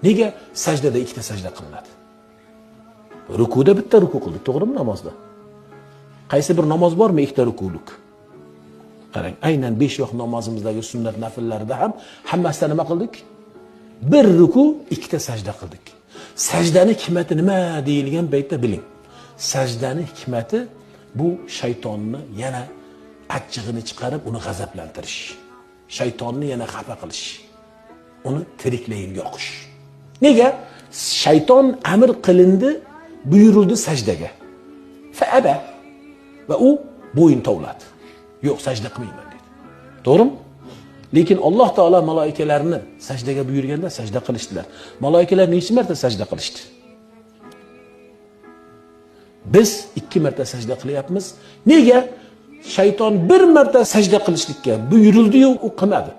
Nega sajdada ikkita sajda qilinadi? Rukuda bitta ruku qildik, to'g'rimi namozda? Qaysi bir namoz bormi ikkita rukulik? Qarang, aynan 5 vaqt namozimizdagi sunnat nafillarida ham hammasida nima qildik? Bir ruku, ikkita sajda qildik. Sajdani hikmati nima deyilgan paytda biling. Sajdani hikmati bu shaytonni yana achchig'ini chiqarib, uni g'azablantirish. Shaytonni yana xafa qilish. Uni tiriklayiga yoqish. Nega? Shayton amr qilindi, buyurildi sajdaga. Fa'aba. Va u bo'yin tovladi. Yo'q, sajda qilmayman dedi. To'g'rimi? Lekin Alloh taolo malaikalarni sajdaga buyurganda sajda qilishdilar. Malaikalar necha marta sajda qilishdi? Biz 2 marta sajda qilyapmiz. Nega? Shayton 1 marta sajda qilishlikka buyurildi-yu, u qilmadi.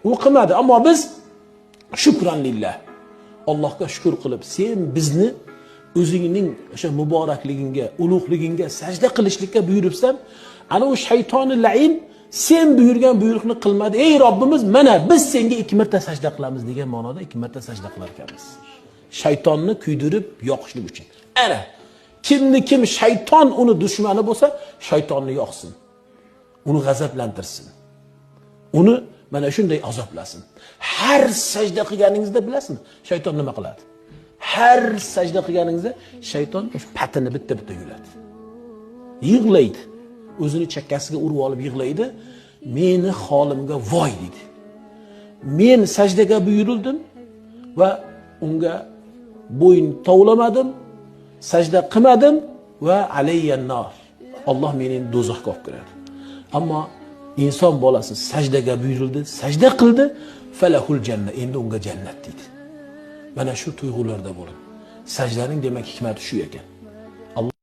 U qilmadi, ammo biz shukronlillah. Allohga shukr qilib, sen bizni o'zingning o'sha muborakligingga, ulug'ligingga sajda qilishlikka buyuribsan, ana o shaytoni la'in sen buyurgan buyruqni qilmadi. Ey Robbimiz, mana biz senga 2 marta sajda qilamiz degan ma'noda 2 marta sajda qilar ekanmiz. Shaytonni kuydirib yoqishlik uchun. Ana kim shayton uni dushmani bo'lsa, shaytonni yoqsin. Uni g'azablantirsin. Uni mana shunday azoblasin. Har sajda qilganingizda bilasizmi, shayton nima qiladi? Har sajda qilganingizda shayton o'sha patini bitta-bitta yuladi. Yig'laydi. O'zini chakkasiga urib olib yig'laydi. Meni holimga voy dedi. Men sajdaga buyurildim va unga bo'yin tovlamadim, sajda qilmadim va alayyan nar. Alloh meni do'zaxga olib kiradi. Ammo inson bolasi sajdaga buyurildi, sajda qildi, falahul jannat, endi unga jannat dedi. Mana shu tuyg'ularda bo'ling. Sajdaning demak hikmati shu ekan.